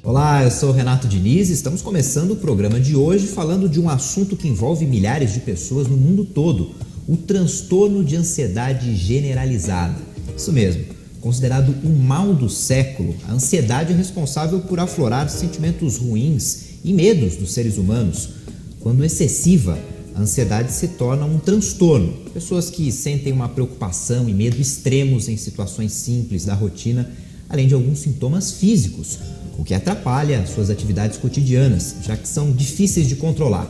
Olá, eu sou o Renato Diniz e estamos começando o programa de hoje falando de um assunto que envolve milhares de pessoas no mundo todo, o transtorno de ansiedade generalizada. Isso mesmo, considerado o mal do século, a ansiedade é responsável por aflorar sentimentos ruins e medos dos seres humanos. Quando excessiva, a ansiedade se torna um transtorno. Pessoas que sentem uma preocupação e medo extremos em situações simples da rotina, além de alguns sintomas físicos, o que atrapalha suas atividades cotidianas, já que são difíceis de controlar.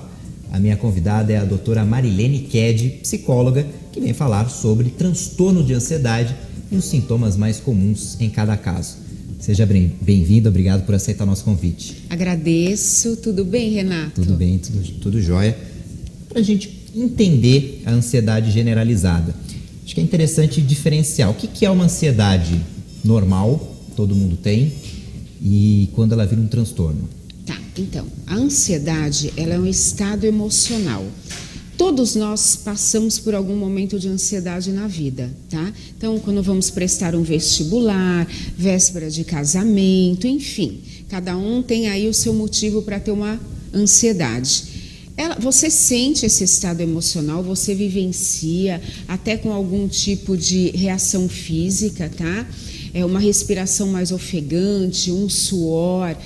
A minha convidada é a doutora Marilene Ked, psicóloga, que vem falar sobre transtorno de ansiedade e os sintomas mais comuns em cada caso. Seja bem-vinda, obrigado por aceitar nosso convite. Agradeço. Tudo bem, Renato? Tudo bem, tudo jóia. Para a gente entender a ansiedade generalizada, acho que é interessante diferenciar o que é uma ansiedade normal, todo mundo tem, e quando ela vira um transtorno. Tá, então, a ansiedade, ela é um estado emocional. Todos nós passamos por algum momento de ansiedade na vida, tá? Então, quando vamos prestar um vestibular, véspera de casamento, enfim, cada um tem aí o seu motivo para ter uma ansiedade. Você sente esse estado emocional, você vivencia até com algum tipo de reação física, tá? É uma respiração mais ofegante, um suor,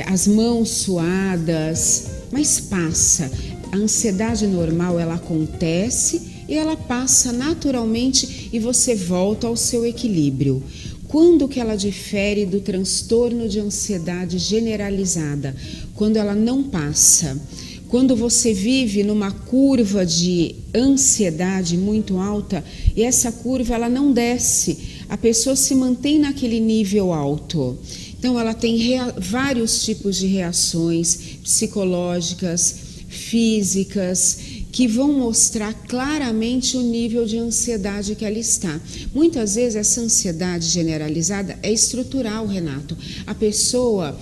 as mãos suadas, mas passa. A ansiedade normal, ela acontece e ela passa naturalmente e você volta ao seu equilíbrio. Quando que ela difere do transtorno de ansiedade generalizada? Quando ela não passa. Quando você vive numa curva de ansiedade muito alta e essa curva ela não desce, a pessoa se mantém naquele nível alto. Então ela tem vários tipos de reações psicológicas, físicas, que vão mostrar claramente o nível de ansiedade que ela está. Muitas vezes essa ansiedade generalizada é estrutural, Renato. A pessoa,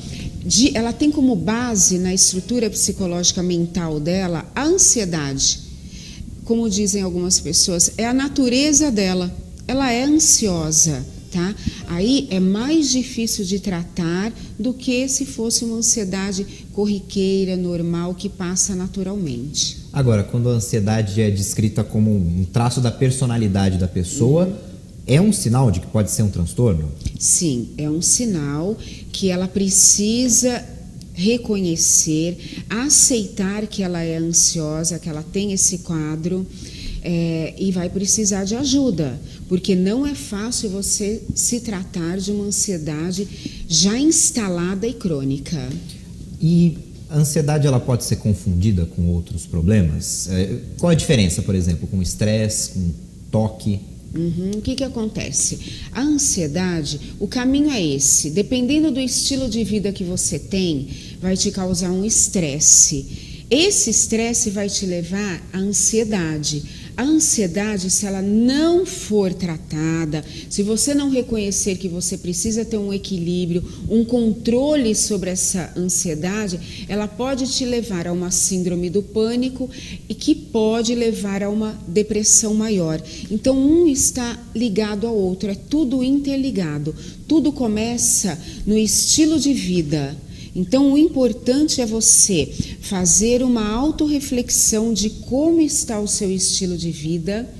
ela tem como base na estrutura psicológica mental dela a ansiedade. Como dizem algumas pessoas, é a natureza dela. Ela é ansiosa, tá? Aí é mais difícil de tratar do que se fosse uma ansiedade corriqueira, normal, que passa naturalmente. Agora, quando a ansiedade é descrita como um traço da personalidade da pessoa, é um sinal de que pode ser um transtorno? Sim, é um sinal que ela precisa reconhecer, aceitar que ela é ansiosa, que ela tem esse quadro, e vai precisar de ajuda, porque não é fácil você se tratar de uma ansiedade já instalada e crônica. E a ansiedade ela pode ser confundida com outros problemas? Qual a diferença, por exemplo, com estresse, com toque? O que acontece? A ansiedade, o caminho é esse. Dependendo do estilo de vida que você tem, vai te causar um estresse. Esse estresse vai te levar à ansiedade. A ansiedade, se ela não for tratada, se você não reconhecer que você precisa ter um equilíbrio, um controle sobre essa ansiedade, ela pode te levar a uma síndrome do pânico e que pode levar a uma depressão maior. Então, um está ligado ao outro, é tudo interligado. Tudo começa no estilo de vida. Então, o importante é você fazer uma autorreflexão de como está o seu estilo de vida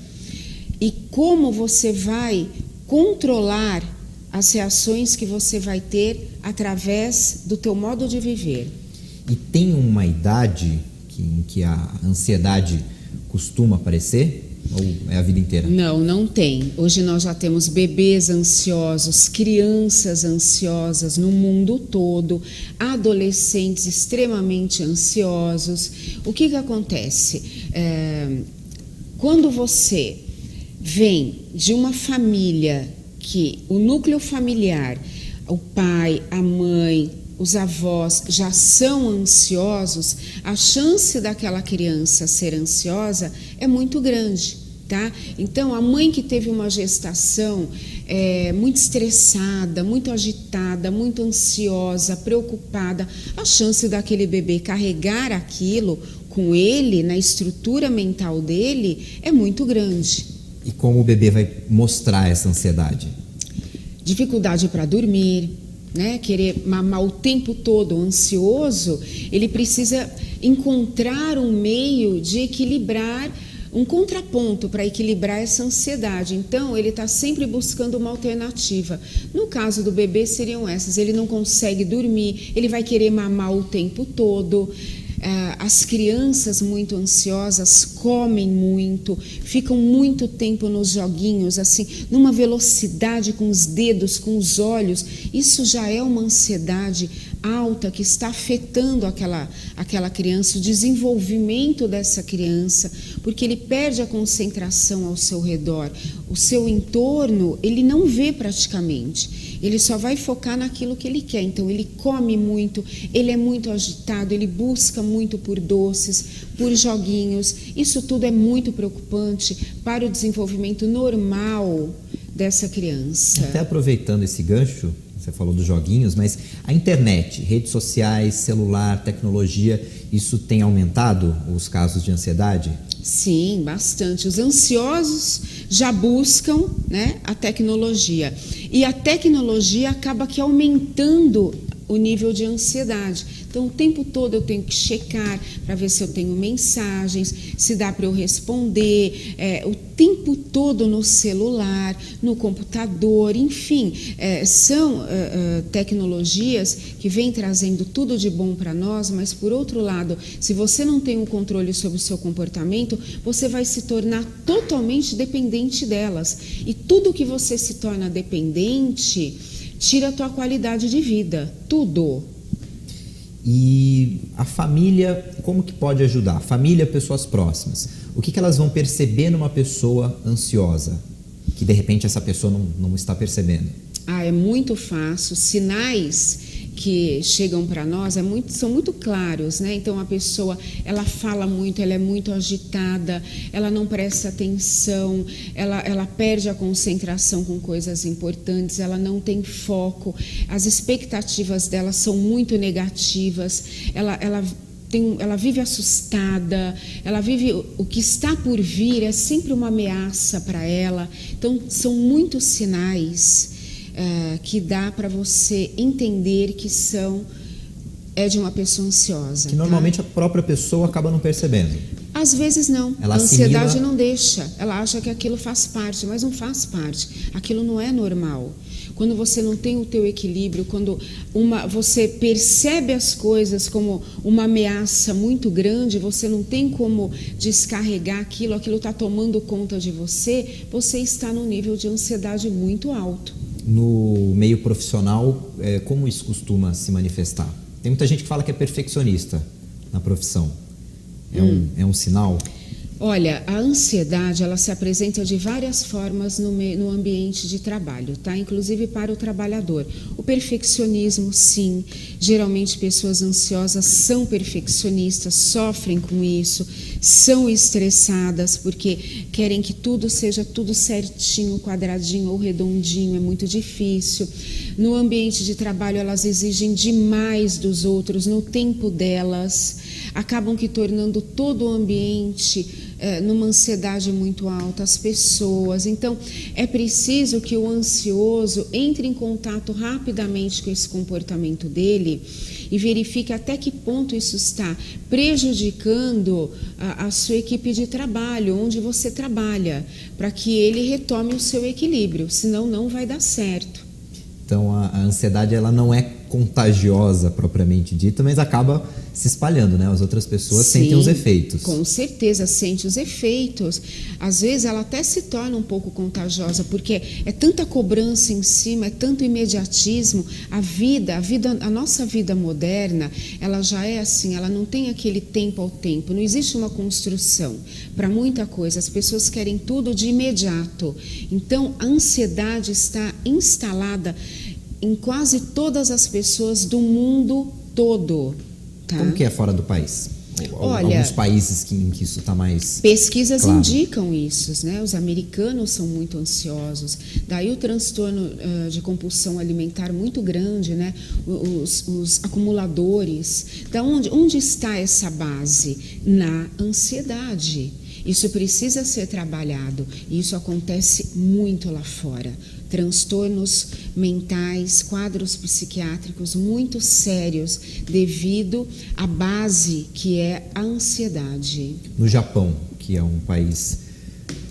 e como você vai controlar as reações que você vai ter através do teu modo de viver. E tem uma idade em que a ansiedade costuma aparecer? Ou é a vida inteira? Não, não tem. Hoje nós já temos bebês ansiosos, crianças ansiosas no mundo todo, adolescentes extremamente ansiosos. O que acontece? Quando você vem de uma família que o núcleo familiar, o pai, a mãe, os avós já são ansiosos, a chance daquela criança ser ansiosa é muito grande, tá? Então, a mãe que teve uma gestação muito estressada, muito agitada, muito ansiosa, preocupada, a chance daquele bebê carregar aquilo com ele, na estrutura mental dele, é muito grande. E como o bebê vai mostrar essa ansiedade? Dificuldade para dormir, né? Querer mamar o tempo todo, ansioso, ele precisa encontrar um meio de equilibrar, um contraponto para equilibrar essa ansiedade. Então, ele está sempre buscando uma alternativa. No caso do bebê, seriam essas. Ele não consegue dormir, ele vai querer mamar o tempo todo. As crianças muito ansiosas comem muito, ficam muito tempo nos joguinhos, assim, numa velocidade com os dedos, com os olhos. Isso já é uma ansiedade alta que está afetando aquela criança, o desenvolvimento dessa criança, porque ele perde a concentração ao seu redor. O seu entorno, ele não vê praticamente. Ele só vai focar naquilo que ele quer. Então, ele come muito, ele é muito agitado, ele busca muito por doces, por joguinhos. Isso tudo é muito preocupante para o desenvolvimento normal dessa criança. Até aproveitando esse gancho, você falou dos joguinhos, mas a internet, redes sociais, celular, tecnologia, isso tem aumentado os casos de ansiedade? Sim, bastante. Os ansiosos já buscam, né, a tecnologia. E a tecnologia acaba que aumentando o nível de ansiedade. Então, o tempo todo eu tenho que checar para ver se eu tenho mensagens, se dá para eu responder, o tempo todo no celular, no computador, enfim, são tecnologias que vêm trazendo tudo de bom para nós, mas, por outro lado, se você não tem um controle sobre o seu comportamento, você vai se tornar totalmente dependente delas. E tudo que você se torna dependente tira a tua qualidade de vida, tudo. E a família, como que pode ajudar? Família, pessoas próximas. O que elas vão perceber numa pessoa ansiosa, que de repente essa pessoa não está percebendo? É muito fácil. Sinais que chegam para nós são muito claros, né? Então, a pessoa, ela fala muito, ela é muito agitada, ela não presta atenção, ela perde a concentração com coisas importantes, ela não tem foco, as expectativas dela são muito negativas, ela vive assustada, ela vive o que está por vir, é sempre uma ameaça para ela. Então, são muitos sinais que dá para você entender que é de uma pessoa ansiosa. Que normalmente a própria pessoa acaba não percebendo. Às vezes não. Ela a ansiedade assimila... não deixa. Ela acha que aquilo faz parte, mas não faz parte. Aquilo não é normal. Quando você não tem o teu equilíbrio, quando você percebe as coisas como uma ameaça muito grande, você não tem como descarregar aquilo está tomando conta de você, você está num nível de ansiedade muito alto. No meio profissional, como isso costuma se manifestar? Tem muita gente que fala que é perfeccionista na profissão. É um sinal? Olha, a ansiedade, ela se apresenta de várias formas no ambiente de trabalho, tá? Inclusive para o trabalhador. O perfeccionismo, sim. Geralmente pessoas ansiosas são perfeccionistas, sofrem com isso, são estressadas porque querem que tudo seja tudo certinho, quadradinho ou redondinho, é muito difícil. No ambiente de trabalho, elas exigem demais dos outros, no tempo delas, acabam que tornando todo o ambiente numa ansiedade muito alta, as pessoas. Então, é preciso que o ansioso entre em contato rapidamente com esse comportamento dele e verifique até que ponto isso está prejudicando a sua equipe de trabalho, onde você trabalha, para que ele retome o seu equilíbrio, senão não vai dar certo. Então, a ansiedade, ela não é contagiosa propriamente dita, mas acaba se espalhando, né? As outras pessoas sentem os efeitos. Com certeza, sente os efeitos. Às vezes ela até se torna um pouco contagiosa, porque é tanta cobrança em cima, é tanto imediatismo. A nossa vida moderna, ela já é assim, ela não tem aquele tempo ao tempo, não existe uma construção para muita coisa. As pessoas querem tudo de imediato. Então, a ansiedade está instalada em quase todas as pessoas do mundo todo. Tá? Como que é fora do país? Olha, alguns países em que isso está mais pesquisas claro. Indicam isso, né? Os americanos são muito ansiosos. Daí o transtorno de compulsão alimentar muito grande, né? Os acumuladores. Da onde está essa base? Na ansiedade. Isso precisa ser trabalhado. E isso acontece muito lá fora. Transtornos mentais, quadros psiquiátricos muito sérios devido à base que é a ansiedade. No Japão, que é um país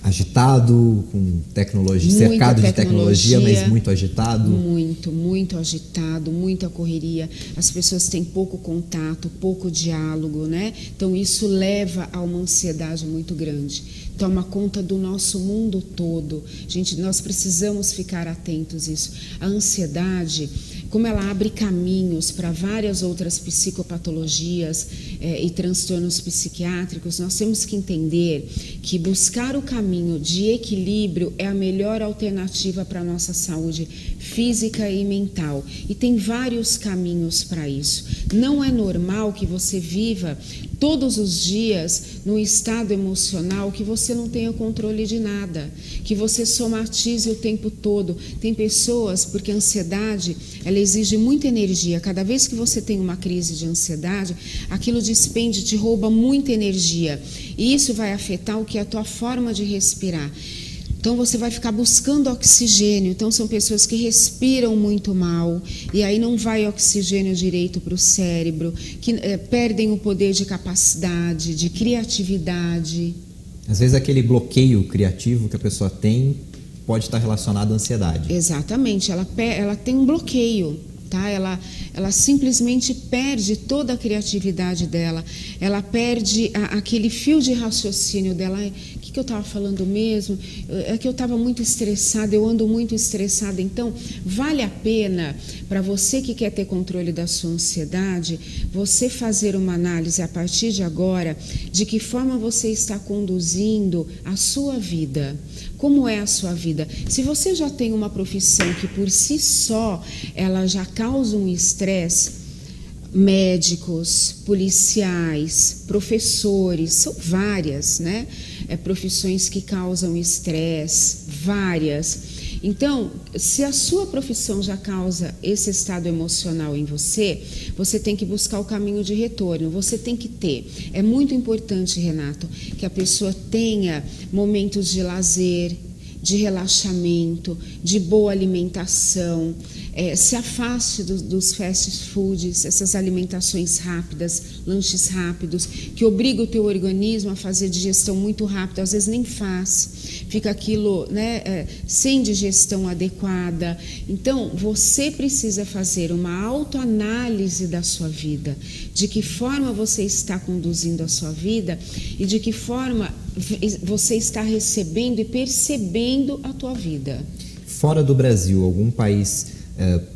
agitado, com tecnologia, cercado de tecnologia, mas muito agitado. Muito agitado, muita correria. As pessoas têm pouco contato, pouco diálogo, né? Então isso leva a uma ansiedade muito grande. Toma conta do nosso mundo todo. Gente, nós precisamos ficar atentos a isso. A ansiedade, como ela abre caminhos para várias outras psicopatologias e transtornos psiquiátricos, nós temos que entender que buscar o caminho de equilíbrio é a melhor alternativa para a nossa saúde física e mental. E tem vários caminhos para isso. Não é normal que você viva todos os dias num estado emocional que você não tenha controle de nada, que você somatize o tempo todo. Tem pessoas, porque a ansiedade, ela exige muita energia. Cada vez que você tem uma crise de ansiedade, aquilo despende, te rouba muita energia. E isso vai afetar o que é a tua forma de respirar. Então você vai ficar buscando oxigênio. Então são pessoas que respiram muito mal e aí não vai oxigênio direito para o cérebro, que perdem o poder de capacidade, de criatividade. Às vezes aquele bloqueio criativo que a pessoa tem pode estar relacionado à ansiedade. Exatamente, ela tem um bloqueio. Tá? Ela simplesmente perde toda a criatividade dela, ela perde aquele fio de raciocínio dela. O que eu estava falando mesmo? É que eu estava muito estressada, eu ando muito estressada. Então, vale a pena, para você que quer ter controle da sua ansiedade, você fazer uma análise a partir de agora de que forma você está conduzindo a sua vida. Como é a sua vida? Se você já tem uma profissão que por si só ela já causa um estresse, médicos, policiais, professores, são várias, né? Profissões que causam estresse, várias. Então, se a sua profissão já causa esse estado emocional em você, você tem que buscar o caminho de retorno, você tem que ter. É muito importante, Renato, que a pessoa tenha momentos de lazer, de relaxamento, de boa alimentação, se afaste dos fast foods, essas alimentações rápidas, lanches rápidos, que obrigam o teu organismo a fazer digestão muito rápido, às vezes nem faz, fica aquilo, né, sem digestão adequada. Então, você precisa fazer uma autoanálise da sua vida, de que forma você está conduzindo a sua vida e de que forma você está recebendo e percebendo a tua vida. Fora do Brasil, algum país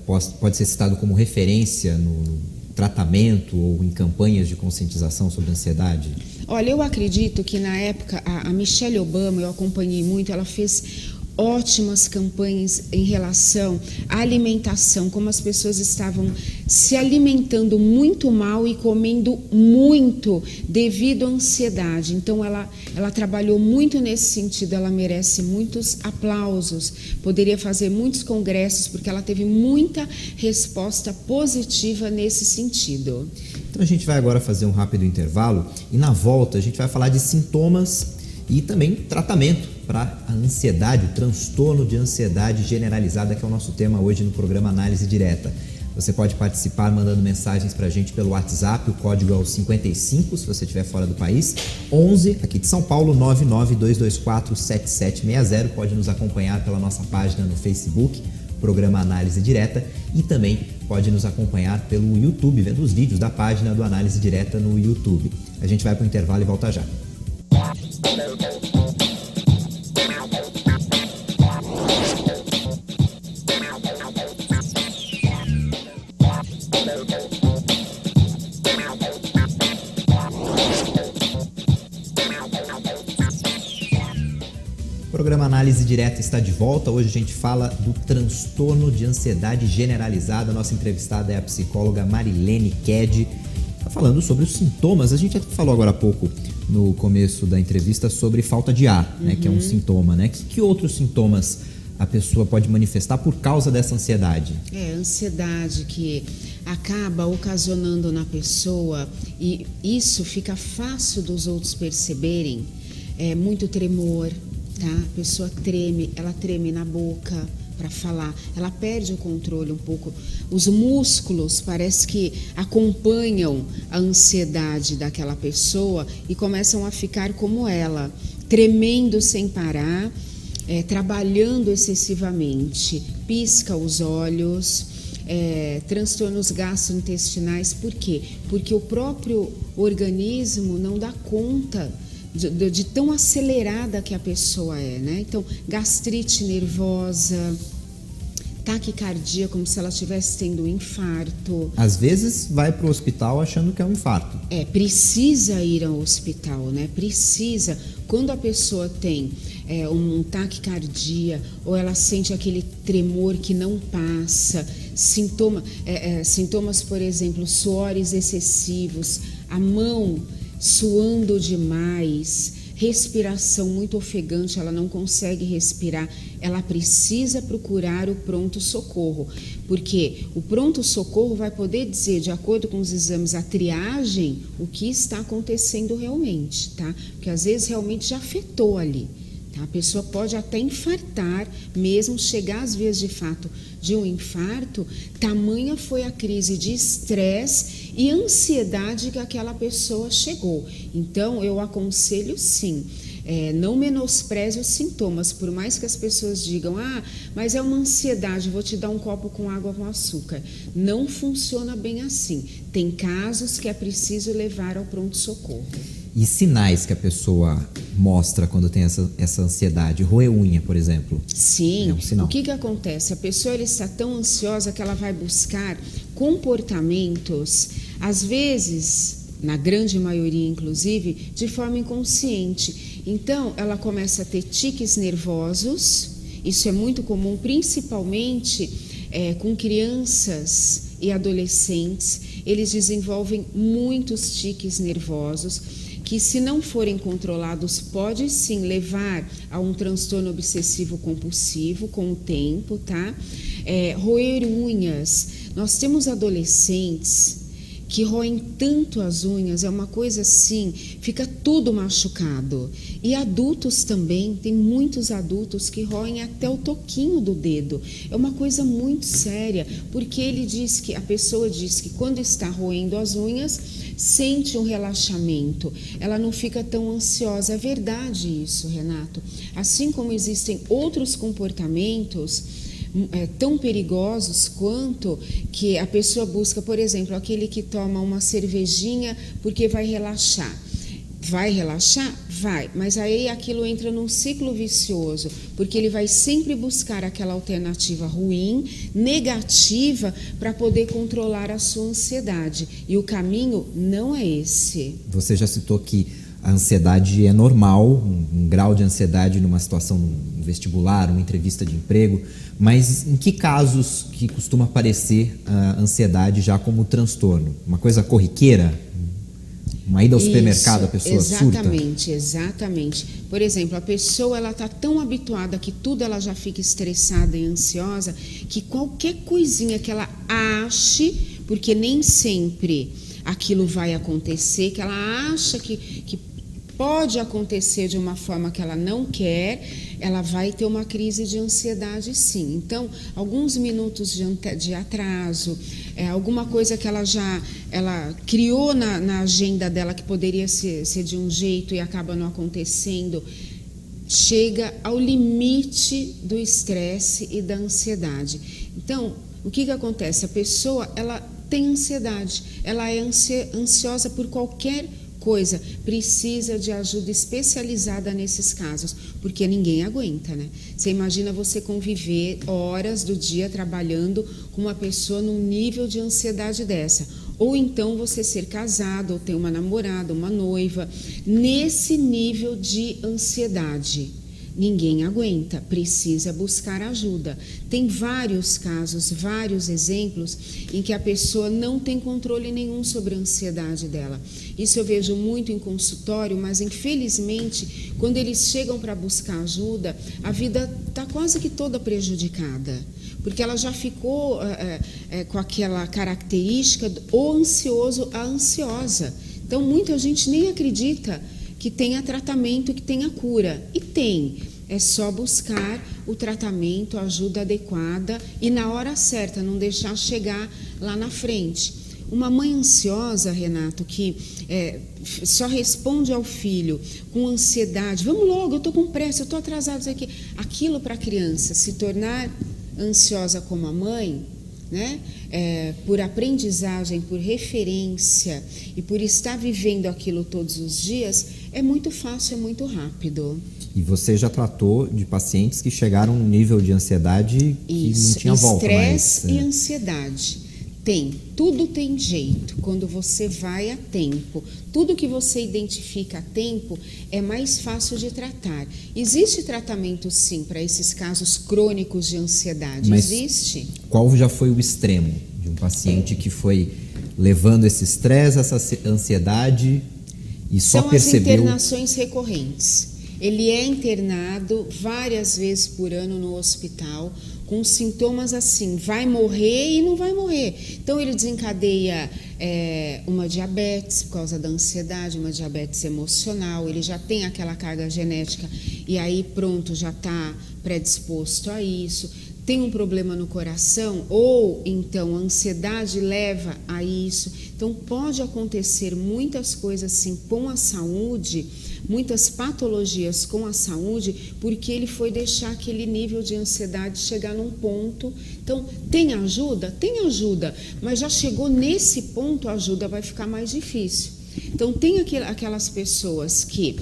pode ser citado como referência no tratamento ou em campanhas de conscientização sobre ansiedade? Olha, eu acredito que na época a Michelle Obama, eu acompanhei muito, ela fez ótimas campanhas em relação à alimentação, como as pessoas estavam se alimentando muito mal e comendo muito devido à ansiedade. Então ela trabalhou muito nesse sentido, ela merece muitos aplausos, poderia fazer muitos congressos, porque ela teve muita resposta positiva nesse sentido. Então a gente vai agora fazer um rápido intervalo e na volta a gente vai falar de sintomas e também tratamento para a ansiedade, o transtorno de ansiedade generalizada, que é o nosso tema hoje no programa Análise Direta. Você pode participar mandando mensagens para a gente pelo WhatsApp, o código é o 55, se você estiver fora do país, 11, aqui de São Paulo, 992247760. Pode nos acompanhar pela nossa página no Facebook, programa Análise Direta, e também pode nos acompanhar pelo YouTube, vendo os vídeos da página do Análise Direta no YouTube. A gente vai para o intervalo e volta já. O programa Análise Direta está de volta. Hoje a gente fala do transtorno de ansiedade generalizada. Nossa entrevistada é a psicóloga Marilene Ked. falando sobre os sintomas. A gente até falou agora há pouco, no começo da entrevista, sobre falta de ar, né, que é um sintoma, né? Que outros sintomas a pessoa pode manifestar por causa dessa ansiedade? Ansiedade que acaba ocasionando na pessoa, e isso fica fácil dos outros perceberem, muito tremor, tá? A pessoa treme, ela treme na boca para falar, ela perde o controle um pouco. Os músculos parece que acompanham a ansiedade daquela pessoa e começam a ficar como ela, tremendo sem parar, trabalhando excessivamente, pisca os olhos, transtornos gastrointestinais. Por quê? Porque o próprio organismo não dá conta de tão acelerada que a pessoa é, né? Então, gastrite nervosa, taquicardia, como se ela estivesse tendo um infarto. Às vezes vai para o hospital achando que é um infarto. Precisa ir ao hospital, né? Precisa. Quando a pessoa tem um taquicardia ou ela sente aquele tremor que não passa, sintomas, por exemplo, suores excessivos, a mão suando demais, respiração muito ofegante, ela não consegue respirar, ela precisa procurar o pronto-socorro, porque o pronto-socorro vai poder dizer, de acordo com os exames, a triagem, o que está acontecendo realmente, tá? Porque às vezes realmente já afetou ali. A pessoa pode até infartar, mesmo chegar às vias de fato de um infarto, tamanha foi a crise de estresse e ansiedade que aquela pessoa chegou. Então, eu aconselho sim, não menospreze os sintomas, por mais que as pessoas digam, mas é uma ansiedade, vou te dar um copo com água com açúcar. Não funciona bem assim. Tem casos que é preciso levar ao pronto-socorro. E sinais que a pessoa mostra quando tem essa ansiedade? Roer unha, por exemplo. Sim. É um sinal. O que acontece? A pessoa está tão ansiosa que ela vai buscar comportamentos, às vezes, na grande maioria inclusive, de forma inconsciente. Então, ela começa a ter tiques nervosos. Isso é muito comum, principalmente com crianças e adolescentes. Eles desenvolvem muitos tiques nervosos, que se não forem controlados, pode sim levar a um transtorno obsessivo compulsivo com o tempo, tá? Roer unhas. Nós temos adolescentes que roem tanto as unhas, é uma coisa assim, fica tudo machucado. E adultos também, tem muitos adultos que roem até o toquinho do dedo. É uma coisa muito séria, porque a pessoa diz que quando está roendo as unhas, sente um relaxamento, ela não fica tão ansiosa. É verdade isso, Renato. Assim como existem outros comportamentos tão perigosos quanto que a pessoa busca, por exemplo, aquele que toma uma cervejinha porque vai relaxar. Vai relaxar? Vai, mas aí aquilo entra num ciclo vicioso, porque ele vai sempre buscar aquela alternativa ruim, negativa, para poder controlar a sua ansiedade. E o caminho não é esse. Você já citou que a ansiedade é normal, um grau de ansiedade numa situação, um vestibular, uma entrevista de emprego, mas em que casos que costuma aparecer a ansiedade já como transtorno? Uma coisa corriqueira? Uma ida ao supermercado, a pessoa surta? Exatamente. Por exemplo, a pessoa ela está tão habituada que tudo ela já fica estressada e ansiosa, que qualquer coisinha que ela ache, porque nem sempre aquilo vai acontecer, que ela acha que pode acontecer de uma forma que ela não quer, ela vai ter uma crise de ansiedade, sim. Então, alguns minutos de atraso, alguma coisa que ela criou na agenda dela que poderia ser de um jeito e acaba não acontecendo, chega ao limite do estresse e da ansiedade. Então, o que acontece? A pessoa, ela tem ansiedade, ela é ansiosa por qualquer coisa, precisa de ajuda especializada nesses casos, porque ninguém aguenta, né? Você imagina você conviver horas do dia trabalhando com uma pessoa num nível de ansiedade dessa, ou então você ser casado, ou ter uma namorada, uma noiva, nesse nível de ansiedade. Ninguém aguenta, precisa buscar ajuda. Tem vários casos, vários exemplos em que a pessoa não tem controle nenhum sobre a ansiedade dela. Isso eu vejo muito em consultório, mas infelizmente, quando eles chegam para buscar ajuda, a vida está quase que toda prejudicada, porque ela já ficou com aquela característica ou ansioso a ansiosa. Então, muita gente nem acredita que tenha tratamento, que tenha cura. E tem. É só buscar o tratamento, a ajuda adequada e na hora certa, não deixar chegar lá na frente. Uma mãe ansiosa, Renato, que só responde ao filho com ansiedade, vamos logo, eu estou com pressa, eu estou atrasado, isso aqui. Aquilo para a criança se tornar ansiosa como a mãe, né? Por aprendizagem, por referência e por estar vivendo aquilo todos os dias, é muito fácil, é muito rápido. E você já tratou de pacientes que chegaram num nível de ansiedade que não tinha volta mais. Estresse e ansiedade. Tudo tem jeito quando você vai a tempo. Tudo que você identifica a tempo é mais fácil de tratar. Existe tratamento sim para esses casos crônicos de ansiedade, mas existe. Qual já foi o extremo de um paciente que foi levando esse estresse, essa ansiedade e só percebeu... São as internações recorrentes. Ele é internado várias vezes por ano no hospital com sintomas assim, vai morrer e não vai morrer. Então ele desencadeia uma diabetes por causa da ansiedade, uma diabetes emocional, ele já tem aquela carga genética e aí pronto, já está predisposto a isso. Tem um problema no coração ou então a ansiedade leva a isso. Então pode acontecer muitas coisas assim com a saúde, muitas patologias com a saúde, porque ele foi deixar aquele nível de ansiedade chegar num ponto. Então, tem ajuda? Tem ajuda, mas já chegou nesse ponto, a ajuda vai ficar mais difícil. Então, tem aquelas pessoas que,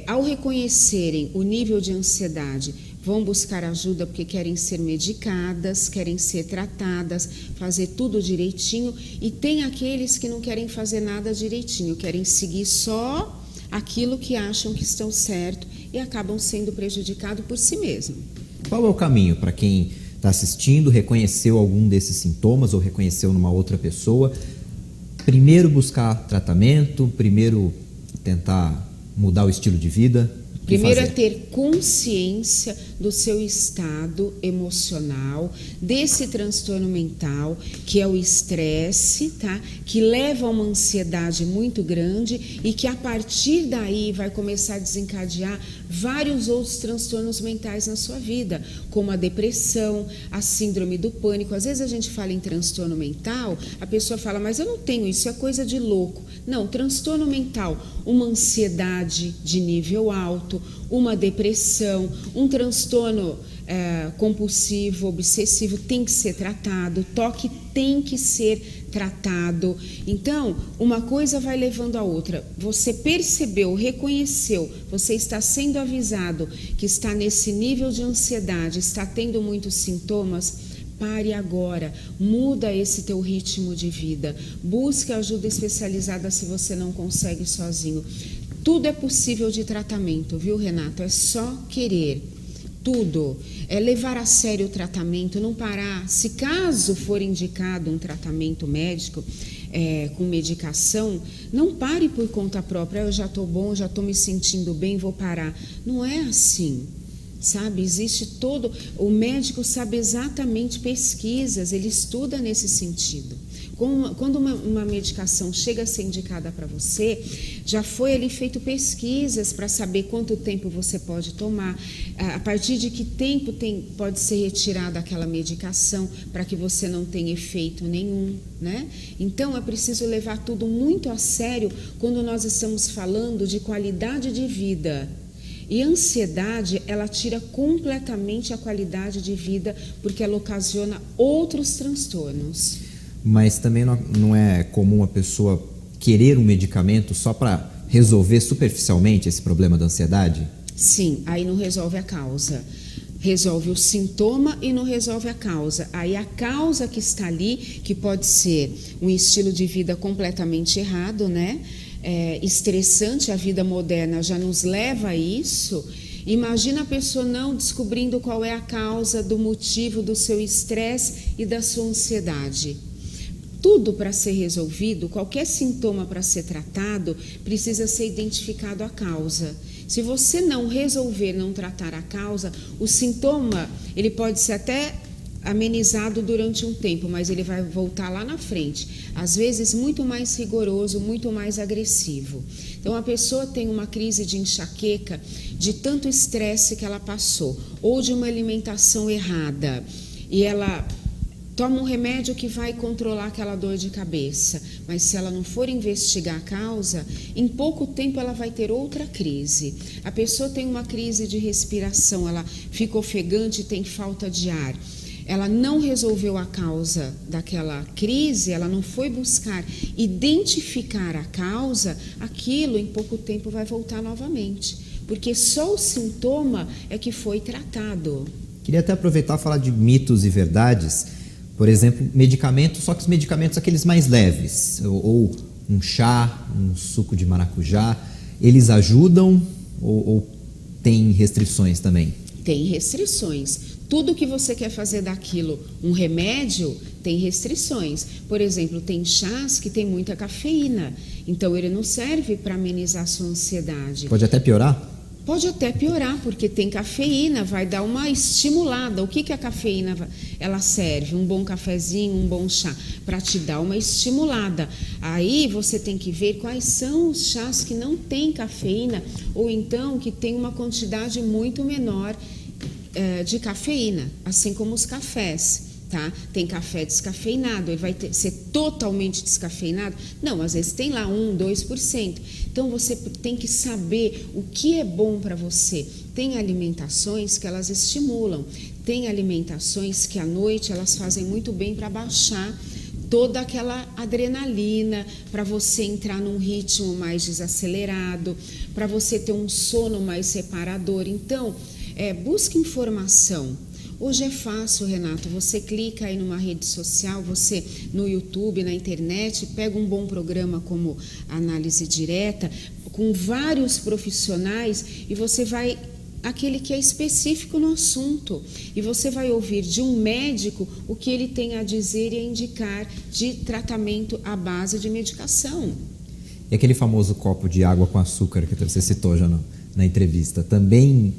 ao reconhecerem o nível de ansiedade, vão buscar ajuda porque querem ser medicadas, querem ser tratadas, fazer tudo direitinho, e tem aqueles que não querem fazer nada direitinho, querem seguir só aquilo que acham que estão certo e acabam sendo prejudicados por si mesmo. Qual é o caminho para quem está assistindo, reconheceu algum desses sintomas ou reconheceu numa outra pessoa? Primeiro buscar tratamento, primeiro tentar mudar o estilo de vida? Primeiro é ter consciência do seu estado emocional, desse transtorno mental, que é o estresse, tá? Que leva a uma ansiedade muito grande e que a partir daí vai começar a desencadear vários outros transtornos mentais na sua vida, como a depressão, a síndrome do pânico. Às vezes a gente fala em transtorno mental, a pessoa fala, mas eu não tenho isso, é coisa de louco. Não, transtorno mental, uma ansiedade de nível alto, uma depressão, um transtorno compulsivo, obsessivo tem que ser tratado, toque tem que ser tratado. Então, uma coisa vai levando a outra. Você percebeu, reconheceu, você está sendo avisado que está nesse nível de ansiedade, está tendo muitos sintomas. Pare agora, muda esse teu ritmo de vida, busque ajuda especializada se você não consegue sozinho. Tudo é possível de tratamento, viu, Renato? É só querer. Tudo. É levar a sério o tratamento, não parar. Se caso for indicado um tratamento médico com medicação, não pare por conta própria. Eu já estou bom, já estou me sentindo bem, vou parar. Não é assim. Sabe, existe todo... O médico sabe exatamente pesquisas, ele estuda nesse sentido. Quando uma medicação chega a ser indicada para você, já foi ali feito pesquisas para saber quanto tempo você pode tomar, a partir de que tempo pode ser retirada aquela medicação para que você não tenha efeito nenhum, né? Então, é preciso levar tudo muito a sério quando nós estamos falando de qualidade de vida. E a ansiedade, ela tira completamente a qualidade de vida porque ela ocasiona outros transtornos. Mas também não é comum a pessoa querer um medicamento só para resolver superficialmente esse problema da ansiedade? Sim, aí não resolve a causa. Resolve o sintoma e não resolve a causa. Aí a causa que está ali, que pode ser um estilo de vida completamente errado, né? estressante, a vida moderna já nos leva a isso. Imagina a pessoa não descobrindo qual é a causa do motivo do seu estresse e da sua ansiedade. Tudo para ser resolvido, qualquer sintoma para ser tratado, precisa ser identificado a causa. Se você não resolver, não tratar a causa, o sintoma ele pode ser até amenizado durante um tempo, mas ele vai voltar lá na frente, às vezes muito mais rigoroso, muito mais agressivo. Então a pessoa tem uma crise de enxaqueca de tanto estresse que ela passou, ou de uma alimentação errada, e ela toma um remédio que vai controlar aquela dor de cabeça, mas se ela não for investigar a causa, em pouco tempo ela vai ter outra crise. A pessoa tem uma crise de respiração, ela fica ofegante, tem falta de ar. Ela não resolveu a causa daquela crise, ela não foi buscar identificar a causa, aquilo em pouco tempo vai voltar novamente, porque só o sintoma é que foi tratado. Queria até aproveitar e falar de mitos e verdades. Por exemplo, medicamentos, só que os medicamentos aqueles mais leves, ou um chá, um suco de maracujá, eles ajudam ou tem restrições também? Tem restrições. Tudo que você quer fazer daquilo um remédio tem restrições. Por exemplo, tem chás que tem muita cafeína, então ele não serve para amenizar a sua ansiedade. Pode até piorar? Pode até piorar, porque tem cafeína, vai dar uma estimulada. O que a cafeína ela serve? Um bom cafezinho, um bom chá, para te dar uma estimulada. Aí você tem que ver quais são os chás que não têm cafeína, ou então que tem uma quantidade muito menor de cafeína, assim como os cafés, tá? Tem café descafeinado, ele vai ser totalmente descafeinado? Não, às vezes tem lá 1, 2%. Então você tem que saber o que é bom para você. Tem alimentações que elas estimulam, tem alimentações que à noite elas fazem muito bem para baixar toda aquela adrenalina, para você entrar num ritmo mais desacelerado, para você ter um sono mais reparador. Então, busque informação. Hoje é fácil, Renato, você clica aí numa rede social, você no YouTube, na internet, pega um bom programa como Análise Direta, com vários profissionais, e você vai, aquele que é específico no assunto, e você vai ouvir de um médico o que ele tem a dizer e a indicar de tratamento à base de medicação. E aquele famoso copo de água com açúcar que você citou já na entrevista, também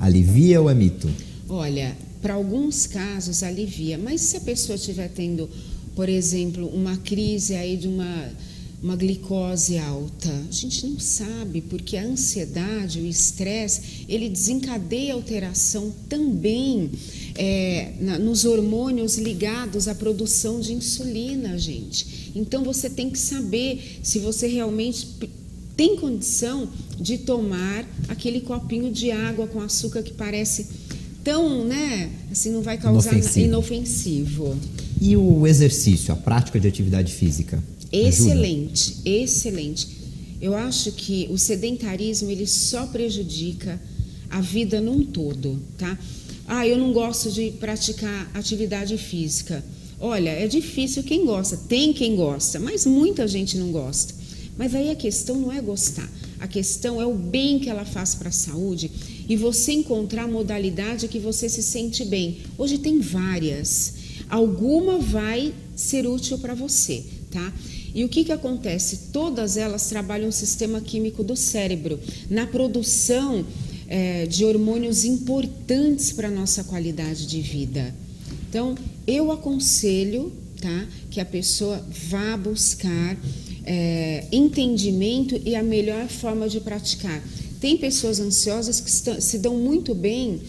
alivia ou é mito? Olha, para alguns casos alivia, mas se a pessoa estiver tendo, por exemplo, uma crise aí de uma glicose alta, a gente não sabe, porque a ansiedade, o estresse, ele desencadeia alteração também nos hormônios ligados à produção de insulina, gente. Então você tem que saber se você realmente tem condição de tomar aquele copinho de água com açúcar que parece tão, assim, não vai causar inofensivo. E o exercício, a prática de atividade física? Excelente, excelente. Eu acho que o sedentarismo ele só prejudica a vida num todo, tá? Eu não gosto de praticar atividade física. Olha, é difícil quem gosta, tem quem gosta, mas muita gente não gosta. Mas aí a questão não é gostar, a questão é o bem que ela faz para a saúde e você encontrar a modalidade que você se sente bem. Hoje tem várias, alguma vai ser útil para você, tá? E o que acontece? Todas elas trabalham o sistema químico do cérebro, na produção de hormônios importantes para a nossa qualidade de vida. Então, eu aconselho, tá, que a pessoa vá buscar entendimento e a melhor forma de praticar. Tem pessoas ansiosas que se dão muito bem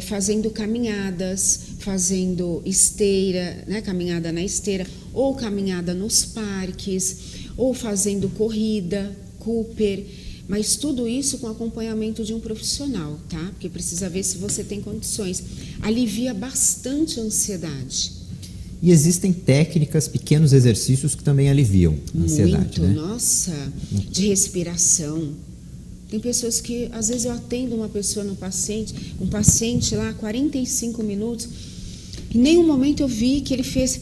fazendo caminhadas, fazendo esteira, caminhada na esteira, ou caminhada nos parques, ou fazendo corrida, Cooper, mas tudo isso com acompanhamento de um profissional, tá? Porque precisa ver se você tem condições. Alivia bastante a ansiedade. E existem técnicas, pequenos exercícios que também aliviam a ansiedade, né? Nossa, de respiração. Tem pessoas que, às vezes eu atendo uma pessoa um paciente lá, 45 minutos, em nenhum momento eu vi que ele fez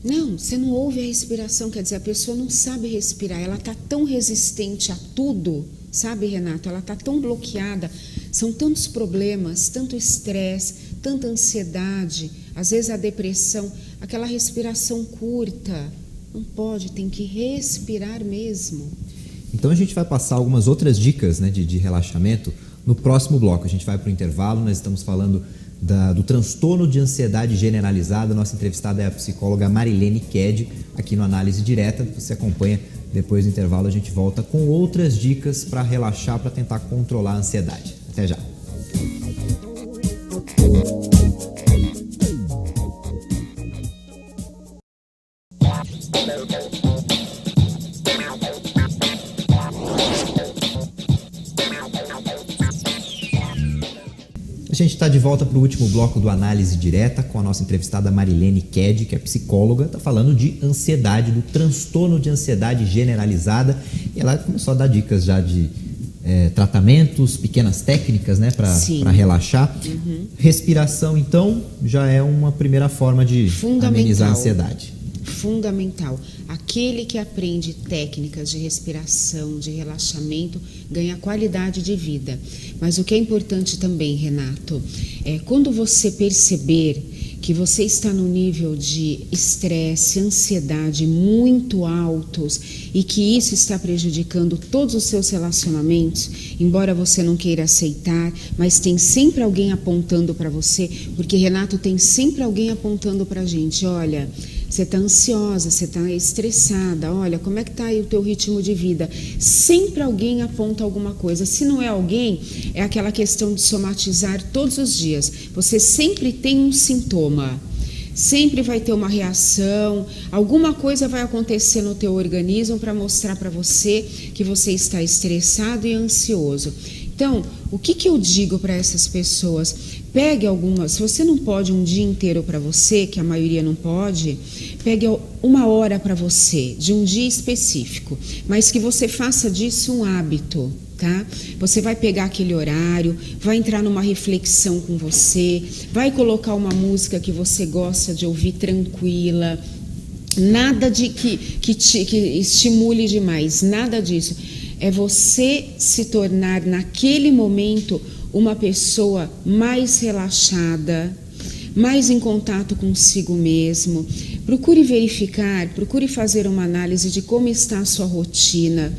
Não, você não ouve a respiração, quer dizer, a pessoa não sabe respirar, ela está tão resistente a tudo, sabe, Renato? Ela está tão bloqueada, são tantos problemas, tanto estresse, tanta ansiedade, às vezes a depressão, aquela respiração curta, não pode, tem que respirar mesmo. Então a gente vai passar algumas outras dicas, né, de relaxamento no próximo bloco. A gente vai para o intervalo, nós estamos falando do transtorno de ansiedade generalizada. Nossa entrevistada é a psicóloga Marilene Ked, aqui no Análise Direta. Você acompanha, depois do intervalo a gente volta com outras dicas para relaxar, para tentar controlar a ansiedade. Até já! A gente está de volta para o último bloco do Análise Direta com a nossa entrevistada Marilene Ked, que é psicóloga, está falando de ansiedade, do transtorno de ansiedade generalizada. E ela começou a dar dicas já de tratamentos, pequenas técnicas, né, para relaxar. Uhum. Respiração, então, já é uma primeira forma de amenizar a ansiedade. Fundamental. Aquele que aprende técnicas de respiração, de relaxamento, ganha qualidade de vida. Mas o que é importante também, Renato, é quando você perceber que você está no nível de estresse, ansiedade muito altos e que isso está prejudicando todos os seus relacionamentos, embora você não queira aceitar, mas tem sempre alguém apontando para você, porque, Renato, tem sempre alguém apontando para a gente, olha, você está ansiosa, você está estressada, olha, como é que está aí o teu ritmo de vida? Sempre alguém aponta alguma coisa. Se não é alguém, é aquela questão de somatizar todos os dias. Você sempre tem um sintoma, sempre vai ter uma reação, alguma coisa vai acontecer no teu organismo para mostrar para você que você está estressado e ansioso. Então, o que eu digo para essas pessoas? Pegue algumas, se você não pode um dia inteiro para você, que a maioria não pode, pegue uma hora para você, de um dia específico, mas que você faça disso um hábito, tá? Você vai pegar aquele horário, vai entrar numa reflexão com você, vai colocar uma música que você gosta de ouvir tranquila, nada de que estimule demais, nada disso. É você se tornar naquele momento uma pessoa mais relaxada, mais em contato consigo mesmo. Procure verificar, procure fazer uma análise de como está a sua rotina.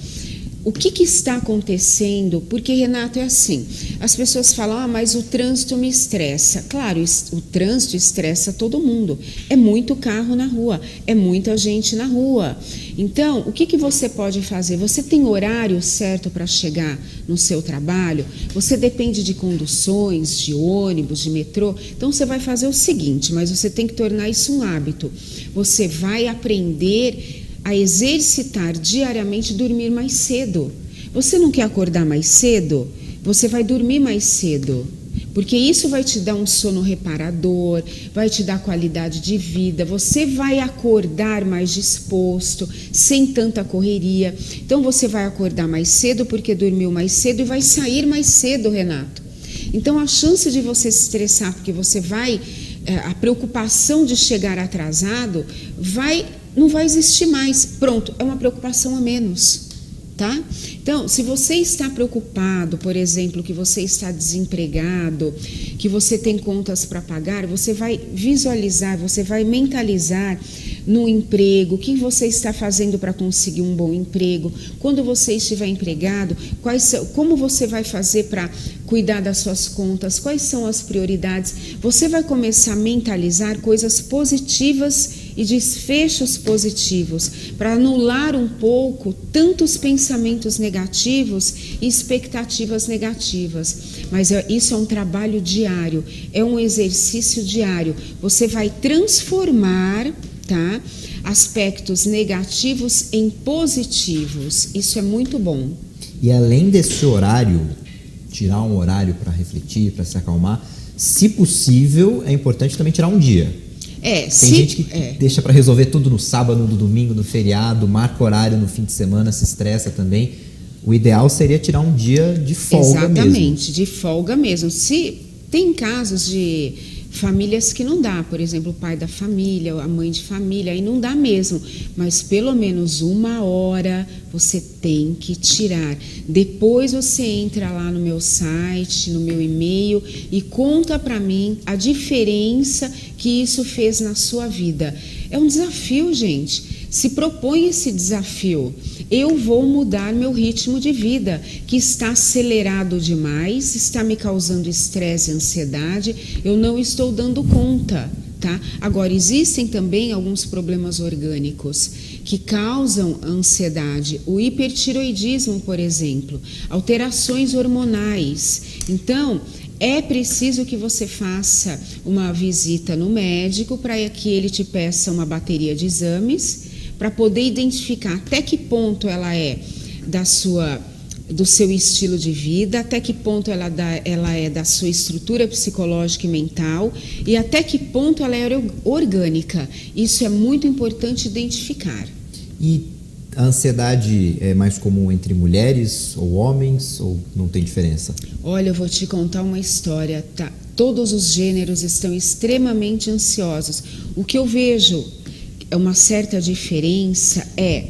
O que está acontecendo? Porque, Renato, é assim, as pessoas falam, mas o trânsito me estressa. Claro, o trânsito estressa todo mundo. É muito carro na rua, é muita gente na rua. Então, o que você pode fazer? Você tem horário certo para chegar no seu trabalho? Você depende de conduções, de ônibus, de metrô? Então, você vai fazer o seguinte, mas você tem que tornar isso um hábito. Você vai aprender a exercitar diariamente, dormir mais cedo. Você não quer acordar mais cedo? Você vai dormir mais cedo, porque isso vai te dar um sono reparador, vai te dar qualidade de vida, você vai acordar mais disposto, sem tanta correria. Então você vai acordar mais cedo porque dormiu mais cedo e vai sair mais cedo, Renato. Então a chance de você se estressar porque você vai, a preocupação de chegar atrasado não vai existir mais. Pronto, é uma preocupação a menos, tá? Então, se você está preocupado, por exemplo, que você está desempregado, que você tem contas para pagar, você vai visualizar, você vai mentalizar no emprego, o que você está fazendo para conseguir um bom emprego, quando você estiver empregado, como você vai fazer para cuidar das suas contas, quais são as prioridades. Você vai começar a mentalizar coisas positivas e desfechos positivos, para anular um pouco tantos pensamentos negativos e expectativas negativas. Mas isso é um trabalho diário, é um exercício diário. Você vai transformar, tá, aspectos negativos em positivos. Isso é muito bom. E além desse horário, tirar um horário para refletir, para se acalmar, se possível, é importante também tirar um dia. Tem gente que deixa para resolver tudo no sábado, no domingo, no feriado, marca horário no fim de semana, se estressa também. O ideal seria tirar um dia de folga mesmo. Exatamente, de folga mesmo. Se tem casos de famílias que não dá, por exemplo, o pai da família, a mãe de família, aí não dá mesmo, mas pelo menos 1 hora você tem que tirar. Depois você entra lá no meu site, no meu e-mail e conta para mim a diferença que isso fez na sua vida. É um desafio, gente. Se propõe esse desafio. Eu vou mudar meu ritmo de vida, que está acelerado demais, está me causando estresse e ansiedade, eu não estou dando conta, tá? Agora, existem também alguns problemas orgânicos que causam ansiedade, o hipertiroidismo, por exemplo, alterações hormonais. Então, é preciso que você faça uma visita no médico para que ele te peça uma bateria de exames, para poder identificar até que ponto ela é do seu estilo de vida, até que ponto ela é da sua estrutura psicológica e mental e até que ponto ela é orgânica. Isso é muito importante identificar. E a ansiedade é mais comum entre mulheres ou homens, ou não tem diferença? Olha, eu vou te contar uma história, tá? Todos os gêneros estão extremamente ansiosos. O que eu vejo uma certa diferença é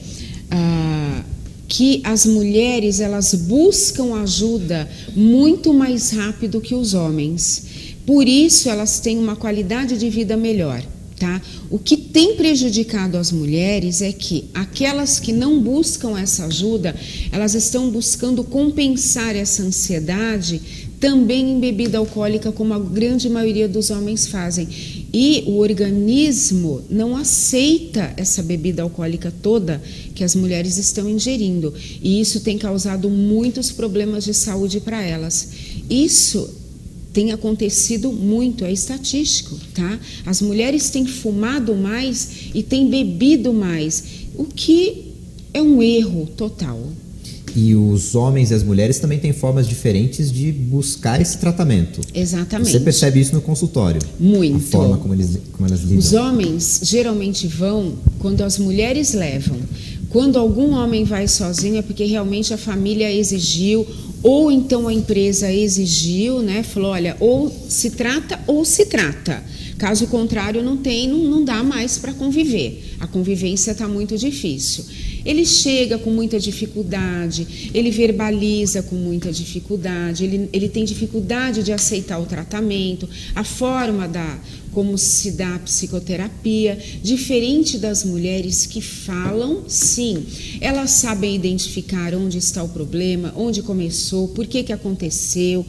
que as mulheres elas buscam ajuda muito mais rápido que os homens. Por isso elas têm uma qualidade de vida melhor, tá? O que tem prejudicado as mulheres é que aquelas que não buscam essa ajuda, elas estão buscando compensar essa ansiedade também em bebida alcoólica, como a grande maioria dos homens fazem. E o organismo não aceita essa bebida alcoólica toda que as mulheres estão ingerindo. E isso tem causado muitos problemas de saúde para elas. Isso tem acontecido muito, é estatístico, tá? As mulheres têm fumado mais e têm bebido mais, o que é um erro total. E os homens e as mulheres também têm formas diferentes de buscar esse tratamento. Exatamente. Você percebe isso no consultório? Muito. A forma como elas lidam. Os homens geralmente vão quando as mulheres levam. Quando algum homem vai sozinho é porque realmente a família exigiu, ou então a empresa exigiu, né? Falou, olha, ou se trata ou se trata. Caso contrário, não dá mais para conviver. A convivência está muito difícil. Ele chega com muita dificuldade, ele verbaliza com muita dificuldade, ele tem dificuldade de aceitar o tratamento, a forma como se dá a psicoterapia, diferente das mulheres que falam, sim, elas sabem identificar onde está o problema, onde começou, por que aconteceu,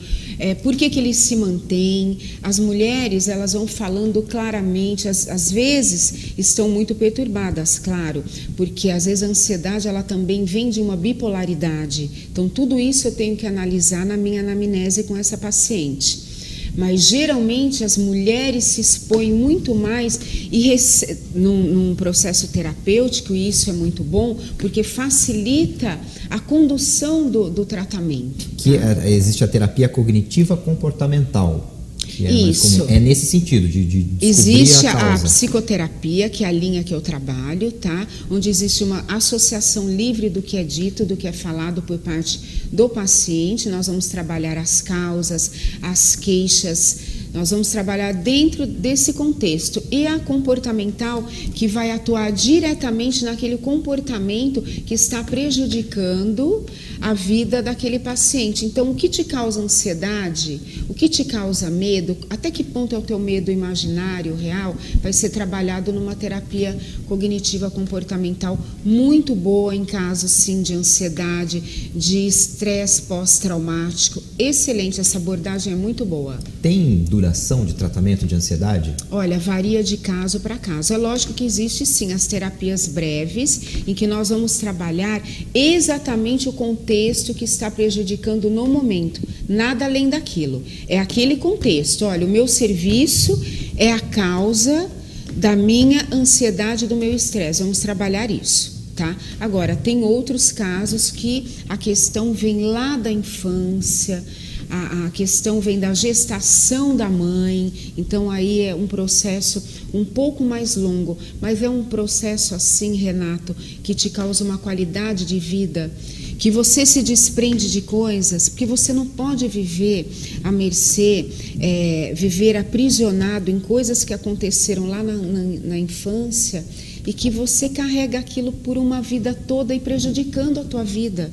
por que ele se mantém. As mulheres, elas vão falando claramente, às vezes estão muito perturbadas, claro, porque às vezes a ansiedade ela também vem de uma bipolaridade. Então tudo isso eu tenho que analisar na minha anamnese com essa paciente. Mas geralmente as mulheres se expõem muito mais num processo terapêutico, e isso é muito bom, porque facilita a condução do tratamento. Existe a terapia cognitiva comportamental. Que é isso. É nesse sentido, de descobrir existe a causa. A psicoterapia, que é a linha que eu trabalho, tá? Onde existe uma associação livre do que é dito, do que é falado por parte do paciente. Nós vamos trabalhar as causas, as queixas, nós vamos trabalhar dentro desse contexto. E a comportamental, que vai atuar diretamente naquele comportamento que está prejudicando a vida daquele paciente. Então, o que te causa ansiedade, o que te causa medo, até que ponto é o teu medo imaginário, real, vai ser trabalhado numa terapia cognitiva comportamental muito boa em casos, sim, de ansiedade, de estresse pós-traumático. Excelente, essa abordagem é muito boa. Tem duração de tratamento de ansiedade? Olha, varia de caso para caso. É lógico que existe, sim, as terapias breves, em que nós vamos trabalhar exatamente o contexto que está prejudicando no momento, nada além daquilo. É aquele contexto, olha, o meu serviço é a causa da minha ansiedade, do meu estresse, vamos trabalhar isso, tá? Agora, tem outros casos que a questão vem lá da infância, a questão vem da gestação da mãe, então aí é um processo um pouco mais longo, mas é um processo assim, Renato, que te causa uma qualidade de vida que você se desprende de coisas, porque você não pode viver à mercê, viver aprisionado em coisas que aconteceram lá na infância e que você carrega aquilo por uma vida toda e prejudicando a tua vida,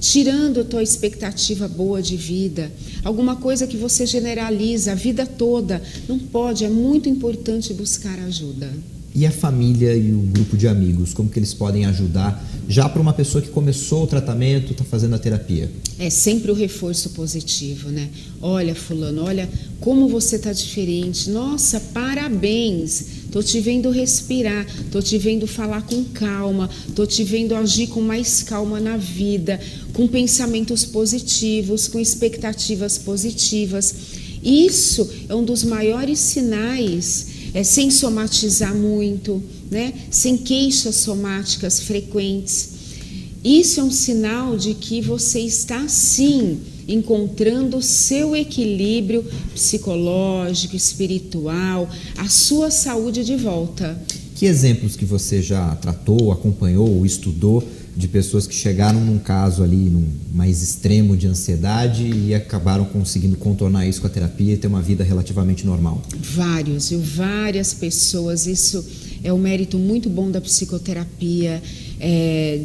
tirando a tua expectativa boa de vida, alguma coisa que você generaliza a vida toda. Não pode, é muito importante buscar ajuda. E a família e o grupo de amigos, como que eles podem ajudar já para uma pessoa que começou o tratamento, está fazendo a terapia? É sempre o reforço positivo, né? Olha, fulano, olha como você está diferente. Nossa, parabéns. Tô te vendo respirar, tô te vendo falar com calma, tô te vendo agir com mais calma na vida, com pensamentos positivos, com expectativas positivas. Isso é um dos maiores sinais, sem somatizar muito, né? Sem queixas somáticas frequentes. Isso é um sinal de que você está, sim, encontrando o seu equilíbrio psicológico, espiritual, a sua saúde de volta. Que exemplos que você já tratou, acompanhou, estudou de pessoas que chegaram num caso ali, num mais extremo de ansiedade e acabaram conseguindo contornar isso com a terapia e ter uma vida relativamente normal? Várias pessoas. Isso é um mérito muito bom da psicoterapia,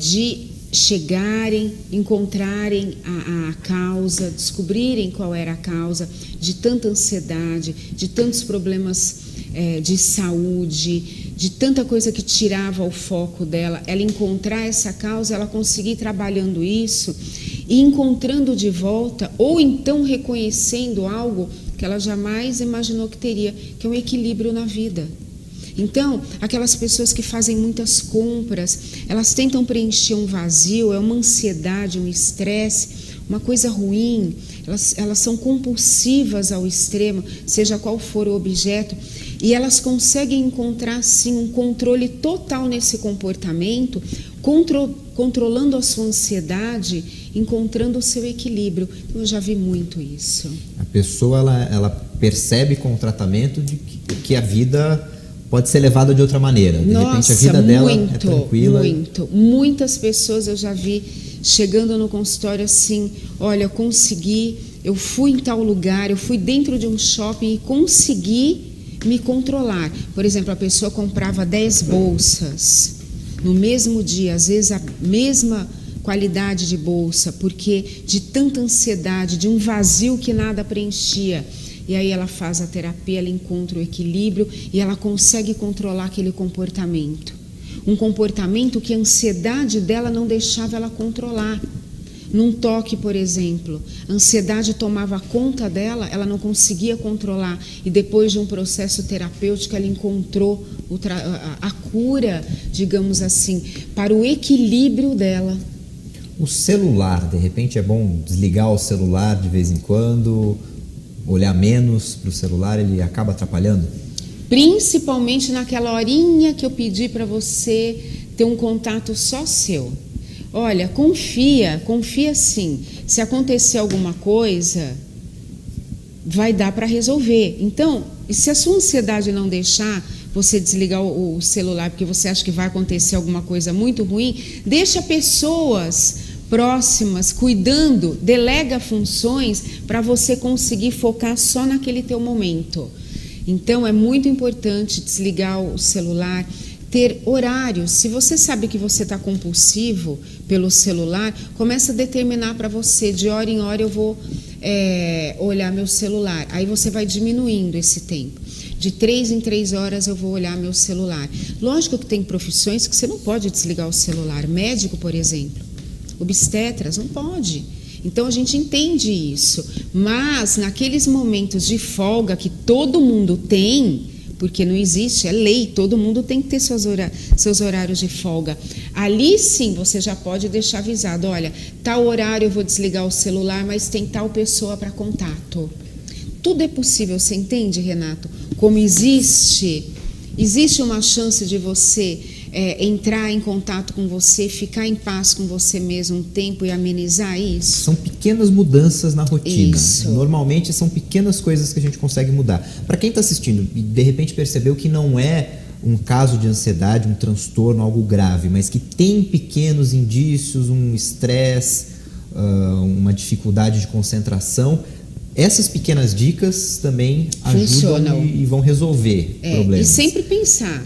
de chegarem, encontrarem a causa, descobrirem qual era a causa de tanta ansiedade, de tantos problemas de saúde, de tanta coisa que tirava o foco dela. Ela encontrar essa causa, ela conseguir trabalhando isso e encontrando de volta, ou então reconhecendo algo que ela jamais imaginou que teria, que é um equilíbrio na vida. Então, aquelas pessoas que fazem muitas compras, elas tentam preencher um vazio, é uma ansiedade, um estresse, uma coisa ruim, elas são compulsivas ao extremo, seja qual for o objeto, e elas conseguem encontrar, sim, um controle total nesse comportamento, controlando a sua ansiedade, encontrando o seu equilíbrio. Eu já vi muito isso. A pessoa, ela percebe com o tratamento de que a vida pode ser levada de outra maneira. De repente a vida dela é tranquila. Muitas pessoas eu já vi chegando no consultório assim, olha, eu consegui, eu fui em tal lugar, eu fui dentro de um shopping e consegui me controlar. Por exemplo, a pessoa comprava 10 bolsas no mesmo dia, às vezes a mesma qualidade de bolsa, porque de tanta ansiedade, de um vazio que nada preenchia. E aí ela faz a terapia, ela encontra o equilíbrio e ela consegue controlar aquele comportamento. Um comportamento que a ansiedade dela não deixava ela controlar. Num toque, por exemplo, a ansiedade tomava conta dela, ela não conseguia controlar. E depois de um processo terapêutico, ela encontrou a cura, digamos assim, para o equilíbrio dela. O celular, de repente é bom desligar o celular de vez em quando, olhar menos para o celular, ele acaba atrapalhando? Principalmente naquela horinha que eu pedi para você ter um contato só seu. Olha, confia sim. Se acontecer alguma coisa, vai dar para resolver. Então, e se a sua ansiedade não deixar você desligar o celular porque você acha que vai acontecer alguma coisa muito ruim, deixa pessoas próximas cuidando, delega funções para você conseguir focar só naquele teu momento. Então, é muito importante desligar o celular, ter horários. Se você sabe que você está compulsivo pelo celular, começa a determinar para você, de hora em hora eu vou olhar meu celular. Aí você vai diminuindo esse tempo. De 3 em 3 horas eu vou olhar meu celular. Lógico que tem profissões que você não pode desligar o celular. Médico, por exemplo, obstetras, não pode. Então a gente entende isso. Mas naqueles momentos de folga que todo mundo tem, porque não existe, é lei, todo mundo tem que ter seus horários de folga. Ali sim você já pode deixar avisado, olha, tal horário eu vou desligar o celular, mas tem tal pessoa para contato. Tudo é possível, você entende, Renato? Como existe uma chance de você entrar em contato com você, ficar em paz com você mesmo um tempo e amenizar isso? São pequenas mudanças na rotina. Isso. Normalmente são pequenas coisas que a gente consegue mudar. Para quem está assistindo e de repente percebeu que não é um caso de ansiedade, um transtorno, algo grave, mas que tem pequenos indícios, um estresse, uma dificuldade de concentração, essas pequenas dicas também ajudam e vão resolver problemas. E sempre pensar,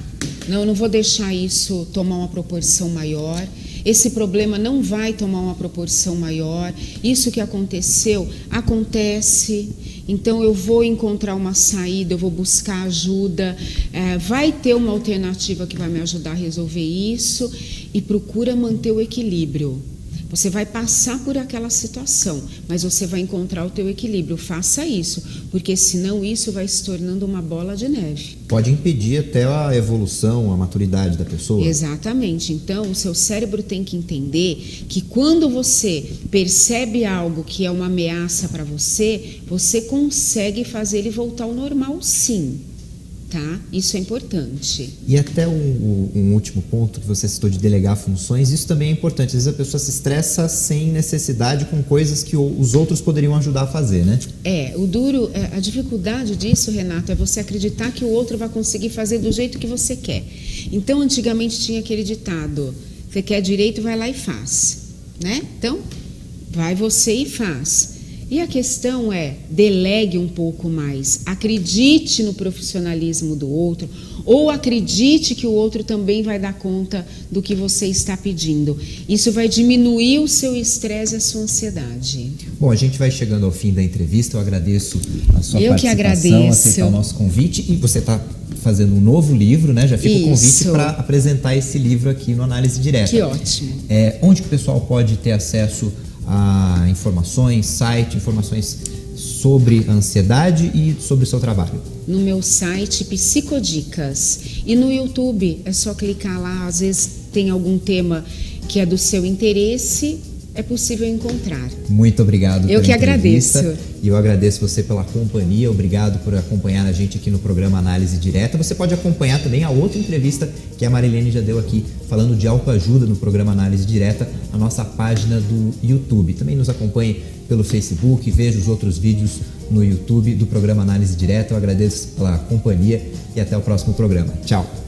não vou deixar isso tomar uma proporção maior, esse problema não vai tomar uma proporção maior, isso que aconteceu, acontece, então eu vou encontrar uma saída, eu vou buscar ajuda, vai ter uma alternativa que vai me ajudar a resolver isso, e procura manter o equilíbrio. Você vai passar por aquela situação, mas você vai encontrar o teu equilíbrio. Faça isso, porque senão isso vai se tornando uma bola de neve. Pode impedir até a evolução, a maturidade da pessoa. Exatamente. Então, o seu cérebro tem que entender que quando você percebe algo que é uma ameaça para você, você consegue fazer ele voltar ao normal, sim. Tá? Isso é importante. E até um último ponto que você citou de delegar funções, isso também é importante. Às vezes a pessoa se estressa sem necessidade com coisas que os outros poderiam ajudar a fazer, né? A dificuldade disso, Renato, é você acreditar que o outro vai conseguir fazer do jeito que você quer. Então, antigamente tinha aquele ditado, você quer direito, vai lá e faz, né? Então, vai você e faz. E a questão é, delegue um pouco mais, acredite no profissionalismo do outro, ou acredite que o outro também vai dar conta do que você está pedindo. Isso vai diminuir o seu estresse e a sua ansiedade. Bom, a gente vai chegando ao fim da entrevista, eu agradeço a sua participação, aceitar o nosso convite, e você está fazendo um novo livro, né? Já fica o convite para apresentar esse livro aqui no Análise Direta. Que ótimo. Onde que o pessoal pode ter acesso a informações, site, informações sobre a ansiedade e sobre o seu trabalho? No meu site Psicodicas, e no YouTube é só clicar lá, às vezes tem algum tema que é do seu interesse, é possível encontrar. Muito obrigado. Eu que agradeço. E eu agradeço você pela companhia, obrigado por acompanhar a gente aqui no programa Análise Direta. Você pode acompanhar também a outra entrevista que a Marilene já deu aqui, falando de autoajuda no programa Análise Direta, na nossa página do YouTube. Também nos acompanhe pelo Facebook, veja os outros vídeos no YouTube do programa Análise Direta. Eu agradeço pela companhia e até o próximo programa. Tchau.